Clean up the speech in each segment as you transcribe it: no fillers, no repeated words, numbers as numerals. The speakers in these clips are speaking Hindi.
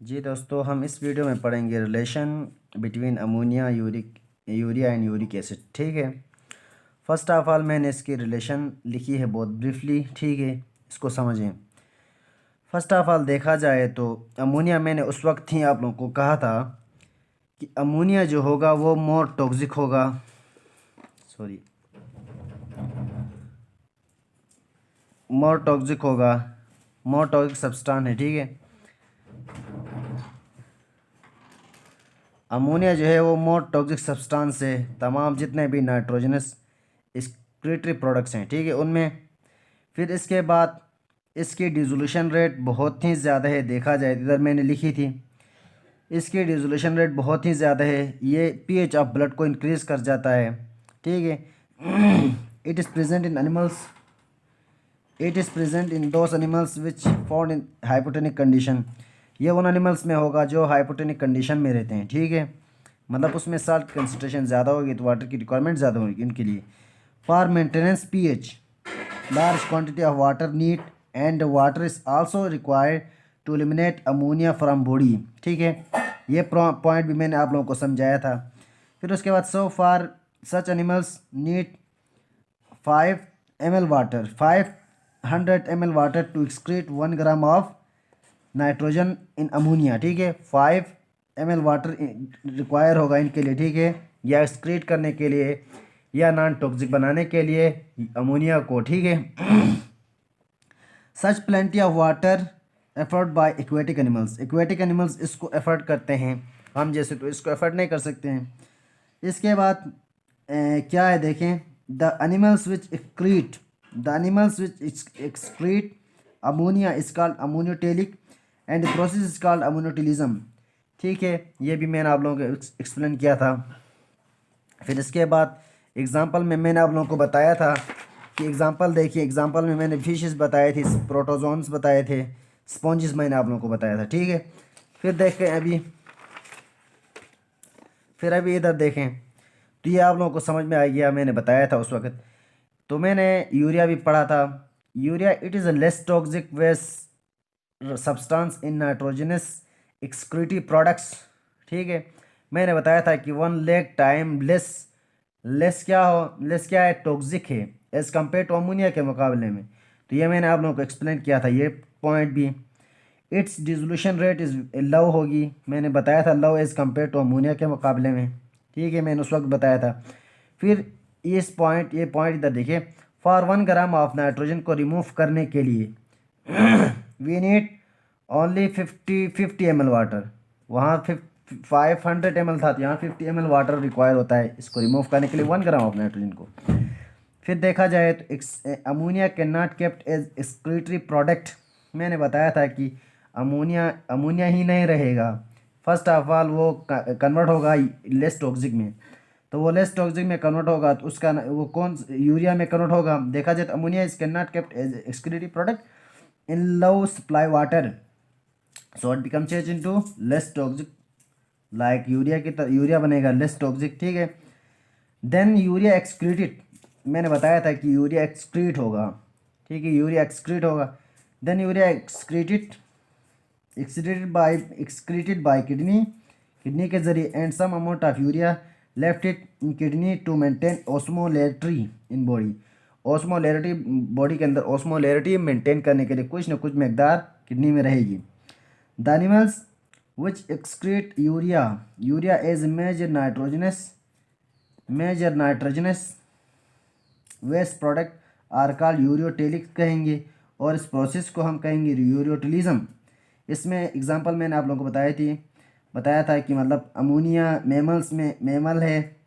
जी दोस्तों, हम इस वीडियो में पढ़ेंगे relation between ammonia urea and uric acid. ठीक है। फर्स्ट ऑफ ऑल मैंने इसकी रिलेशन लिखी है बहुत ब्रीफली। ठीक है, इसको समझें। फर्स्ट ऑफ ऑल देखा जाए तो अमोनिया, मैंने उस वक्त ही आप लोगों को कहा था कि अमोनिया जो होगा वो मोर टॉक्सिक होगा। सॉरी, मोर टॉक्सिक होगा, मोर टॉक्सिक सब्सटेंस है। ठीक है, अमोनिया जो है वो मोर टॉक्सिक सब्सटेंस है तमाम जितने भी नाइट्रोजनस एक्सक्रीटरी प्रोडक्ट्स हैं। ठीक है, उनमें। फिर इसके बाद इसकी डिसोल्यूशन रेट बहुत ही ज़्यादा है। देखा जाए, इधर मैंने लिखी थी, इसकी डिसोल्यूशन रेट बहुत ही ज़्यादा है। ये पीएच ऑफ ब्लड को इंक्रीज़ कर जाता है। ठीक है। It is present in animals, it is present in those animals which found in hypotonic condition. ये उन एनिमल्स में होगा जो हाइपोटेनिक कंडीशन में रहते हैं। ठीक है, मतलब उसमें साल्ट कंसनट्रेशन ज़्यादा होगी तो वाटर की रिक्वायरमेंट ज़्यादा होगी इनके लिए। For maintenance pH, large quantity of water need and water is also required to eliminate ammonia from body। ठीक है, ये पॉइंट भी मैंने आप लोगों को समझाया था। फिर उसके बाद so far such animals need 5 ml water, 500 ml water to excrete 1 gram of nitrogen in ammonia. ठीक है, 5 ml वाटर रिक्वायर होगा इनके लिए। ठीक है, या एक्सक्रीट करने के लिए या नॉन टॉक्सिक बनाने के लिए अमोनिया को। ठीक है। Such plenty of water effort by aquatic animals, aquatic animals इसको एफर्ट करते हैं, हम जैसे तो इसको एफर्ट नहीं कर सकते हैं। इसके बाद क्या है देखें, the animals which excrete, the animals which excrete ammonia is called ammoniotelic and the process is called ammoniotelism. ठीक है, ये भी मैंने आप लोगों को एक्सप्लेन किया था। फिर इसके बाद एग्जांपल में मैंने आप लोगों को बताया था कि एग्जांपल देखिए, एग्जांपल में मैंने फिशेस बताए थे, प्रोटोजोन्स बताए थे, स्पॉन्जेस मैंने आप लोगों को बताया था। ठीक है, फिर देखें अभी इधर देखें तो ये आप लोगों को समझ में आ गया, मैंने बताया था उस वक्त। तो मैंने यूरिया भी पढ़ा था। Urea it is a less toxic waste substance in nitrogenous excretive products. ठीक है, मैंने बताया था कि 1 लाख टाइम लेस क्या है, टॉक्सिक है एज़ कम्पेयर टू अमोनिया के मुकाबले में। तो ये मैंने आप लोगों को एक्सप्लेन किया था, ये पॉइंट भी। It's dissolution rate is low होगी, मैंने बताया था, low as compare to ammonia के मुकाबले में। ठीक है, मैंने उस वक्त बताया था। फिर ये पॉइंट इधर देखिए, फॉर 1 ग्राम ऑफ नाइट्रोजन को रिमूव करने के लिए we need only 50 ml water. वहाँ 500 ml था, तो यहाँ 50 ml वाटर रिक्वायर होता है इसको रिमूव करने के लिए 1 ग्राम ऑफ नाइट्रोजन को। फिर देखा जाए तो ammonia can not kept as excretory product. मैंने बताया था कि अमोनिया ही नहीं रहेगा। फर्स्ट ऑफ ऑल वो कन्वर्ट होगा लेस टॉक्सिक में, तो वो लेस टॉक्सिक में कन्वर्ट होगा तो उसका वो कौन यूरिया में कन्वर्ट होगा। देखा जाए तो ammonia is can not kept as excretory product in low supply water, so it become change into less toxic, like urea की तरह यूरिया बनेगा लेस टॉक्सिक। ठीक है, देन यूरिया एक्सक्रीटेड, मैंने बताया था कि यूरिया एक्सक्रीट होगा। ठीक है, यूरिया एक्सक्रीट होगा। Then urea excreted by kidney के जरिए and some amount of urea left it in kidney to maintain osmolarity in body. Osmolarity, body के अंदर ऑस्मोलैरिटी मेंटेन करने के लिए कुछ ना कुछ मकदार किडनी में रहेगी। The animals which excrete urea as major nitrogenous waste product are called ureotelic कहेंगे, और इस प्रोसेस को हम कहेंगे यूरियोटिलिज्म। इसमें एग्जांपल मैंने आप लोगों को बताया था कि मतलब अमोनिया मेमल है।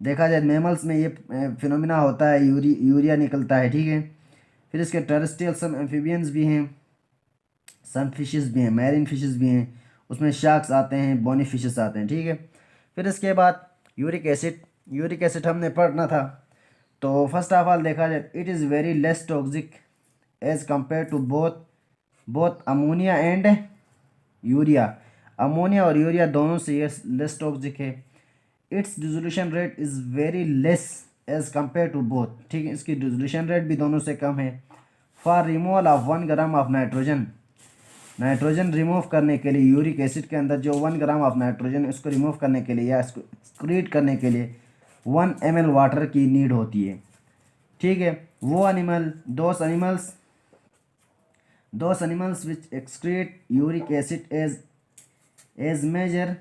देखा जाए मेमल्स में ये फिनोमिना होता है, यूरिया निकलता है। ठीक है, फिर इसके टेरेस्ट्रियल सम एम्फीबियंस भी हैं, सम फिशेस भी हैं, मैरीन फिशेस भी हैं, उसमें शार्क्स आते हैं, बोनी फिशेस आते हैं। ठीक है, फिर इसके बाद यूरिक एसिड हमने पढ़ना था। तो फर्स्ट ऑफ ऑल देखा जाए it is very less toxic as compare to both ammonia and urea. Ammonia और यूरिया दोनों से ये लेस टॉक्सिक है। It's dissolution rate is very less as compare to both. ठीक है, इसकी डिसोल्यूशन रेट भी दोनों से कम है। For removal of 1 gram of nitrogen nitrogen remove करने के लिए यूरिक एसिड के अंदर जो 1 ग्राम ऑफ नाइट्रोजन इसको रिमूव करने के लिए या इसको एक्सक्रीट करने के लिए 1 ml वाटर की नीड होती है। ठीक है, वो animal those animals which excrete uric acid as major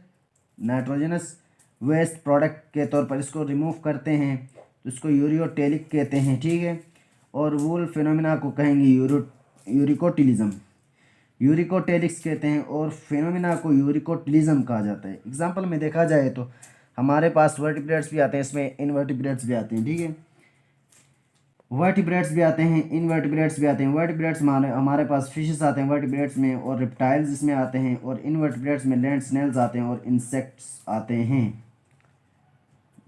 nitrogenous waste product के तौर पर इसको रिमूव करते हैं तो इसको यूरियोटेलिक कहते हैं। ठीक है, और वूल फिनोमिना को कहेंगे यूरिकोटेलिक्स कहते हैं और फिनोमिना को यूरिकोटिलिज्म कहा जाता है। एग्जांपल में देखा जाए तो हमारे पास वर्टिब्रेट्स भी आते हैं, इसमें इनवर्टिब्रेट्स भी आते हैं। ठीक है, वर्टिब्रेट्स भी आते हैं, इनवर्टिब्रेट्स भी आते हैं। वर्टिब्रेट्स में हमारे पास फिशेस आते हैं वर्टिब्रेट्स में, और रिप्टाइल्स इसमें आते हैं, और इनवर्टिब्रेट्स में लैंड स्नेल्स आते हैं और इंसेक्ट्स आते हैं।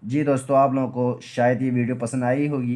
जी दोस्तों, आप लोगों को शायद ये वीडियो पसंद आई होगी।